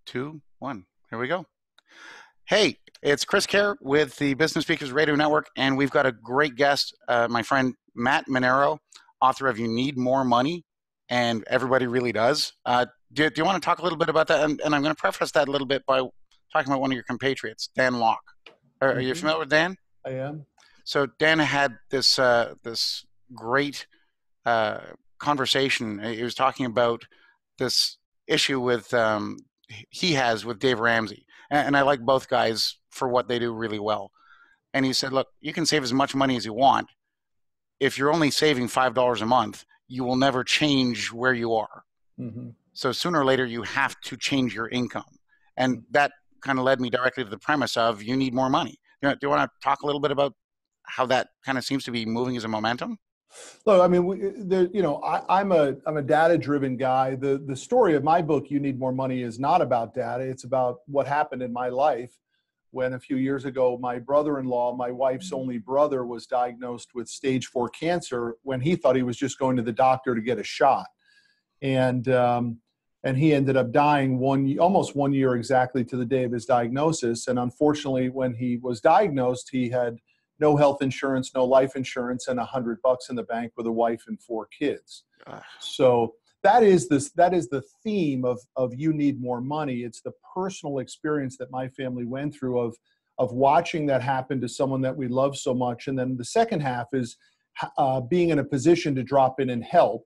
2, 1. Here we go. Hey, it's Chris Care with the Business Speakers Radio Network, and we've got a great guest, my friend Matt Manero, author of You Need More Money, and everybody really does. Do you want to talk a little bit about that? And I'm going to preface that a little bit by talking about one of your compatriots, Dan Locke. Are you familiar with Dan? I am. So Dan had this this great conversation. He was talking about this issue with he has with Dave Ramsey, and I like both guys for what they do really well. And he said, look, you can save as much money as you want. If you're only saving $5 a month, you will never change where you are. Mm-hmm. So sooner or later, you have to change your income. And that kind of led me directly to the premise of you need more money. Do you want to talk a little bit about how that kind of seems to be moving as a momentum? Look, I mean, I'm a data-driven guy. The story of my book, You Need More Money, is not about data. It's about what happened in my life when a few years ago, my brother-in-law, my wife's only brother, was diagnosed with stage 4 cancer when he thought he was just going to the doctor to get a shot. And he ended up dying almost 1 year exactly to the day of his diagnosis. And unfortunately, when he was diagnosed, he had no health insurance, no life insurance, and $100 in the bank with a wife and 4 kids. So that is the theme of You Need More Money. It's the personal experience that my family went through of watching that happen to someone that we love so much. And then the second half is being in a position to drop in and help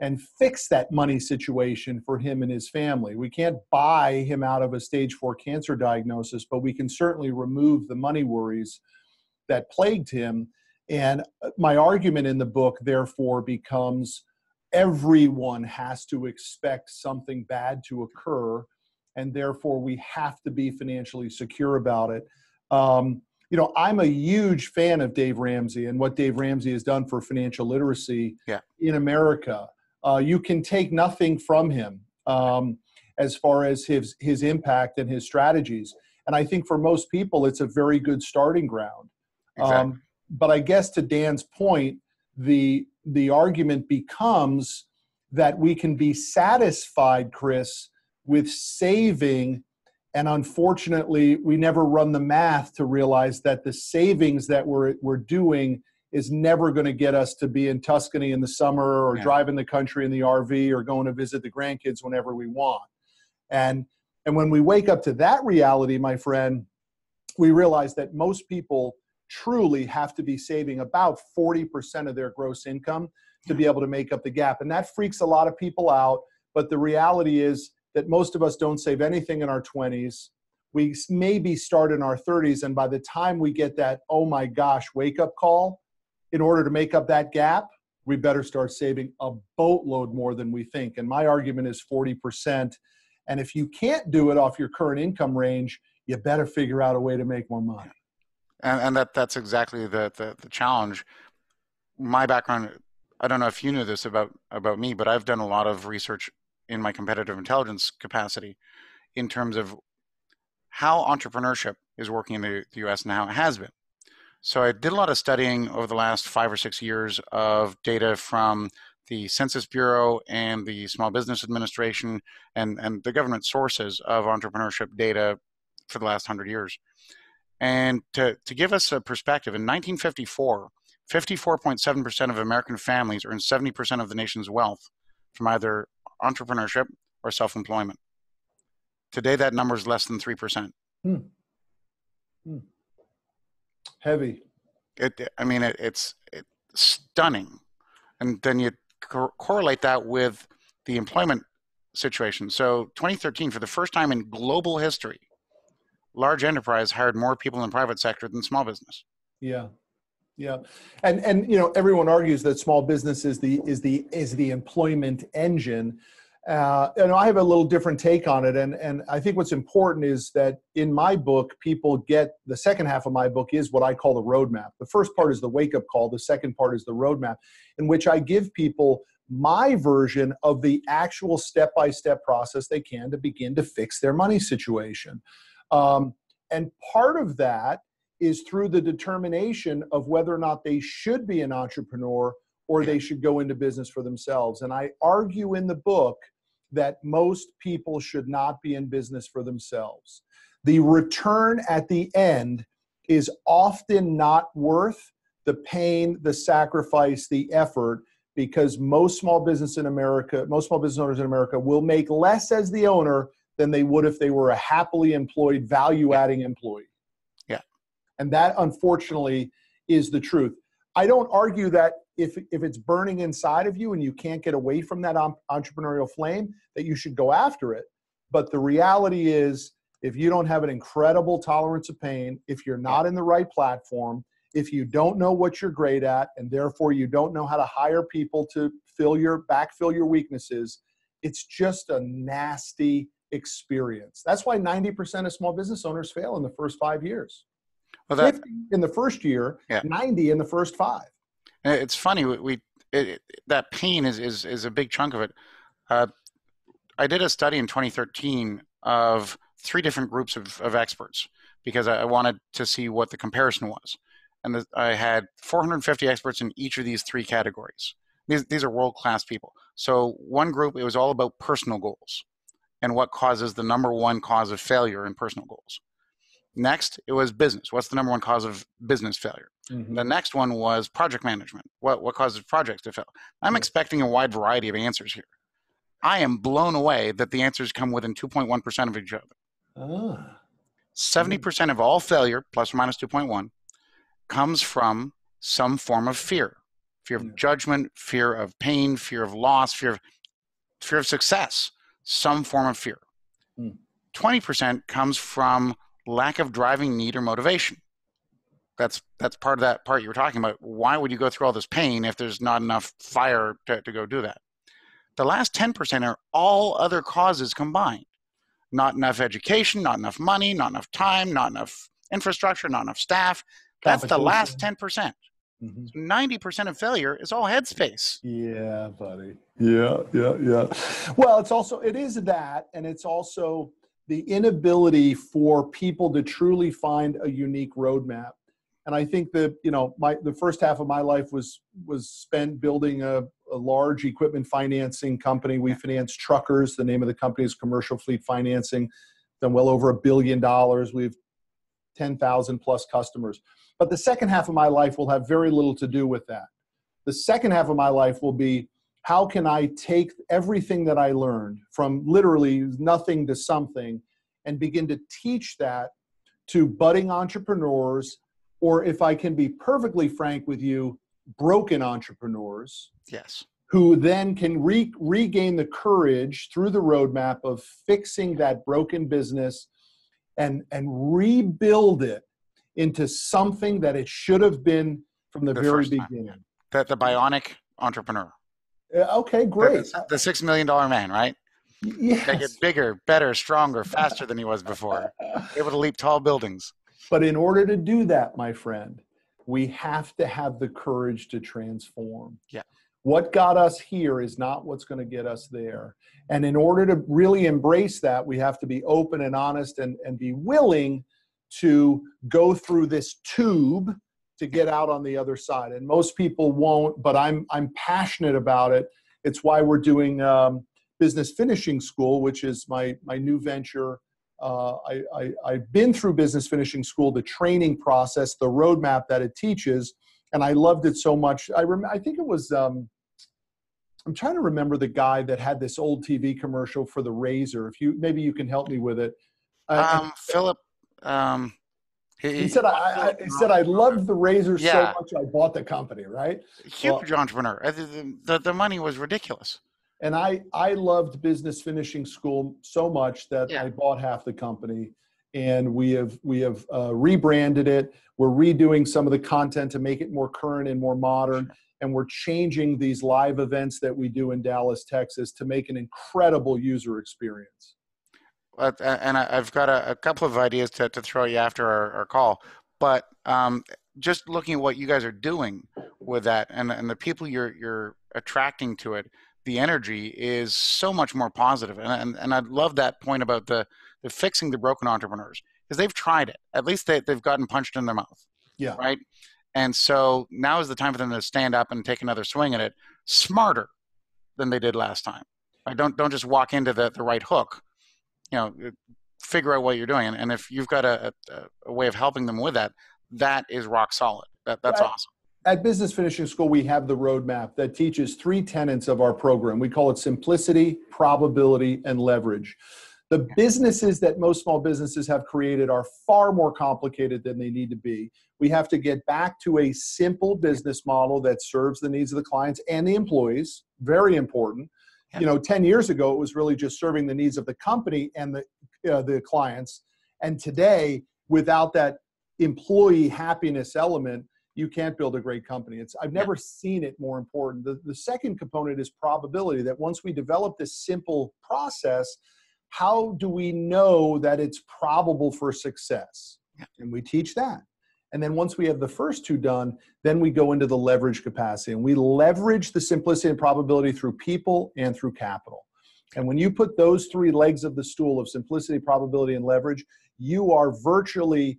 and fix that money situation for him and his family. We can't buy him out of a stage 4 cancer diagnosis, but we can certainly remove the money worries that plagued him. And my argument in the book, therefore, becomes everyone has to expect something bad to occur, and therefore we have to be financially secure about it. I'm a huge fan of Dave Ramsey and what Dave Ramsey has done for financial literacy in America. You can take nothing from him as far as his impact and his strategies. And I think for most people, it's a very good starting ground. Exactly. But I guess to Dan's point, the argument becomes that we can be satisfied, Chris, with saving. And unfortunately, we never run the math to realize that the savings that we're doing is never going to get us to be in Tuscany in the summer or driving the country in the RV or going to visit the grandkids whenever we want. And when we wake up to that reality, my friend, we realize that most people truly have to be saving about 40% of their gross income to be able to make up the gap. And that freaks a lot of people out. But the reality is that most of us don't save anything in our 20s. We maybe start in our 30s. And by the time we get that, oh my gosh, wake up call, in order to make up that gap, we better start saving a boatload more than we think. And my argument is 40%. And if you can't do it off your current income range, you better figure out a way to make more money. And that's exactly the challenge. My background, I don't know if you knew this about me, but I've done a lot of research in my competitive intelligence capacity in terms of how entrepreneurship is working in the US and how it has been. So I did a lot of studying over the last 5 or 6 years of data from the Census Bureau and the Small Business Administration and the government sources of entrepreneurship data for the last 100 years. And to give us a perspective, in 1954, 54.7% of American families earned 70% of the nation's wealth from either entrepreneurship or self-employment. Today, that number is less than 3%. Heavy. It's stunning. And then you correlate that with the employment situation. So 2013, for the first time in global history, large enterprise hired more people in the private sector than small business. Yeah. And everyone argues that small business is the employment engine. And I have a little different take on it. And I think what's important is that in my book, people get the second half of my book is what I call the roadmap. The first part is the wake-up call. The second part is the roadmap, in which I give people my version of the actual step-by-step process they can to begin to fix their money situation. And part of that is through the determination of whether or not they should be an entrepreneur or they should go into business for themselves. And I argue in the book that most people should not be in business for themselves. The return at the end is often not worth the pain, the sacrifice, the effort, because most small business owners in America will make less as the owner than they would if they were a happily employed, value-adding employee. Yeah. And that, unfortunately, is the truth. I don't argue that if it's burning inside of you and you can't get away from that entrepreneurial flame, that you should go after it. But the reality is, if you don't have an incredible tolerance of pain, if you're not in the right platform, if you don't know what you're great at, and therefore you don't know how to hire people to backfill your weaknesses, it's just a nasty experience. That's why 90% of small business owners fail in the first 5 years. Well, 50 in the first year, yeah. 90 in the first 5. It's funny. That pain is a big chunk of it. I did a study in 2013 of 3 different groups of experts because I wanted to see what the comparison was. And I had 450 experts in each of these 3 categories. These are world-class people. So one group, it was all about personal goals and what causes the number one cause of failure in personal goals. Next, it was business. What's the number one cause of business failure? Mm-hmm. The next one was project management. What causes projects to fail? I'm expecting a wide variety of answers here. I am blown away that the answers come within 2.1% of each other. 70% of all failure, plus or minus 2.1, comes from some form of fear. Fear of judgment, fear of pain, fear of loss, fear of success, some form of fear. 20% comes from lack of driving need or motivation. That's part of that part you were talking about. Why would you go through all this pain if there's not enough fire to go do that? The last 10% are all other causes combined. Not enough education, not enough money, not enough time, not enough infrastructure, not enough staff. That's the last 10%. Mm-hmm. So 90% of failure is all headspace. Yeah, buddy. Yeah. Well, it is that, and it's also the inability for people to truly find a unique roadmap. And I think that, the first half of my life was spent building a large equipment financing company. We finance truckers. The name of the company is Commercial Fleet Financing. Done well over $1 billion. We've 10,000 plus customers. But the second half of my life will have very little to do with that. The second half of my life will be, how can I take everything that I learned from literally nothing to something and begin to teach that to budding entrepreneurs, or if I can be perfectly frank with you, broken entrepreneurs. Yes. Who then can regain the courage through the roadmap of fixing that broken business and rebuild it into something that it should have been from the very beginning. The bionic entrepreneur. Okay, great. The $6 million man, right? Yes. They get bigger, better, stronger, faster than he was before. Able to leap tall buildings. But in order to do that, my friend, we have to have the courage to transform. Yeah. What got us here is not what's going to get us there. And in order to really embrace that, we have to be open and honest and be willing to go through this tube to get out on the other side. And most people won't, but I'm passionate about it. It's why we're doing Business Finishing School, which is my new venture. I've been through Business Finishing School, the training process, the roadmap that it teaches, and I loved it so much. I think it was, I'm trying to remember the guy that had this old TV commercial for the razor. Maybe you can help me with it. Philip. He said, I loved the razor so much I bought the company, right? Huge entrepreneur. The money was ridiculous. And I loved Business Finishing School so much that I bought half the company, and we have rebranded it. We're redoing some of the content to make it more current and more modern. And we're changing these live events that we do in Dallas, Texas to make an incredible user experience. And I've got a couple of ideas to throw you after our call, but just looking at what you guys are doing with that and the people you're attracting to it, the energy is so much more positive. And I love that point about the fixing the broken entrepreneurs, because they've tried it. At least they've gotten punched in their mouth. Yeah. Right. And so now is the time for them to stand up and take another swing at it smarter than they did last time. Right? Don't just walk into the right hook. You know, figure out what you're doing, and if you've got a way of helping them with that, that is rock solid. That's At, awesome. at Business Finishing School, we have the roadmap that teaches three tenets of our program. We call it simplicity, probability, and leverage. The businesses that most small businesses have created are far more complicated than they need to be. We have to get back to a simple business model that serves the needs of the clients and the employees. Very important. Yeah. 10 years ago, it was really just serving the needs of the company and the clients. And today, without that employee happiness element, you can't build a great company. I've never seen it more important. The second component is probability, that once we develop this simple process, how do we know that it's probable for success? And we teach that. And then once we have the first two done, then we go into the leverage capacity. And we leverage the simplicity and probability through people and through capital. And when you put those three legs of the stool of simplicity, probability, and leverage, you are virtually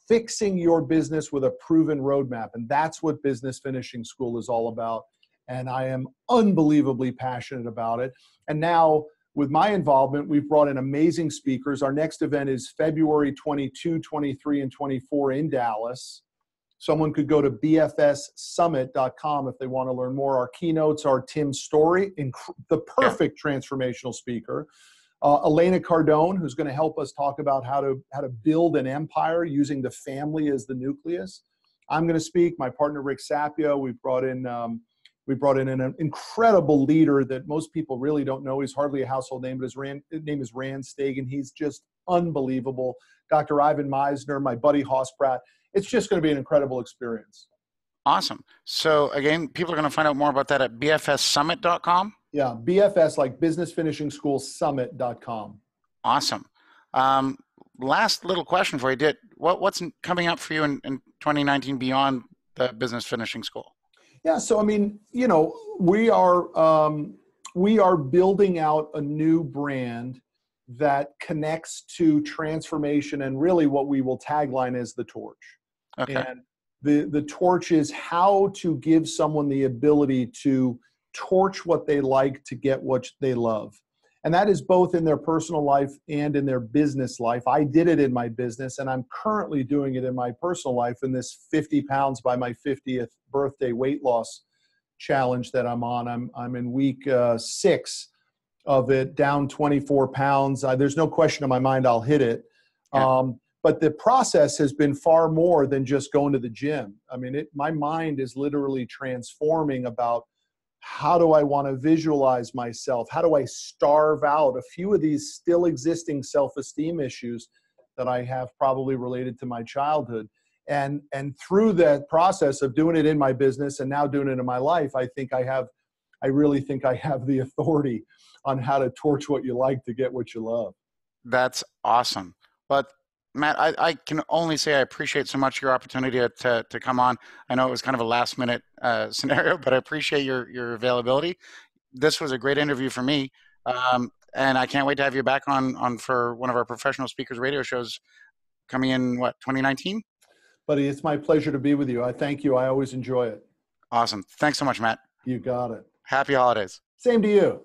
fixing your business with a proven roadmap. And that's what Business Finishing School is all about. And I am unbelievably passionate about it. And now, with my involvement, we've brought in amazing speakers. Our next event is February 22, 23, and 24 in Dallas. Someone could go to bfssummit.com if they want to learn more. Our keynotes are Tim Story, the perfect transformational speaker. Elena Cardone, who's going to help us talk about how to build an empire using the family as the nucleus. I'm going to speak. My partner, Rick Sapio, we brought in an incredible leader that most people really don't know. He's hardly a household name, but his name is Rand Stagen. He's just unbelievable. Dr. Ivan Meisner, my buddy Hoss Pratt. It's just going to be an incredible experience. Awesome. So again, people are going to find out more about that at bfssummit.com. Yeah, BFS, like Business Finishing School Summit.com. Awesome. Last little question for you. What's coming up for you in 2019 beyond the Business Finishing School? Yeah, so I mean, we are building out a new brand that connects to transformation, and really what we will tagline as the torch. Okay. And the torch is how to give someone the ability to torch what they like to get what they love. And that is both in their personal life and in their business life. I did it in my business, and I'm currently doing it in my personal life in this 50 pounds by my 50th birthday weight loss challenge that I'm on. I'm in week 6 of it, down 24 pounds. There's no question in my mind I'll hit it. Yeah. But the process has been far more than just going to the gym. I mean, my mind is literally transforming about how do I want to visualize myself? How do I starve out a few of these still existing self-esteem issues that I have probably related to my childhood? And through that process of doing it in my business and now doing it in my life, I really think I have the authority on how to torch what you like to get what you love. That's awesome. But Matt, I can only say I appreciate so much your opportunity to come on. I know it was kind of a last minute scenario, but I appreciate your availability. This was a great interview for me. And I can't wait to have you back on for one of our professional speakers radio shows coming in, 2019? Buddy, it's my pleasure to be with you. I thank you. I always enjoy it. Awesome. Thanks so much, Matt. You got it. Happy holidays. Same to you.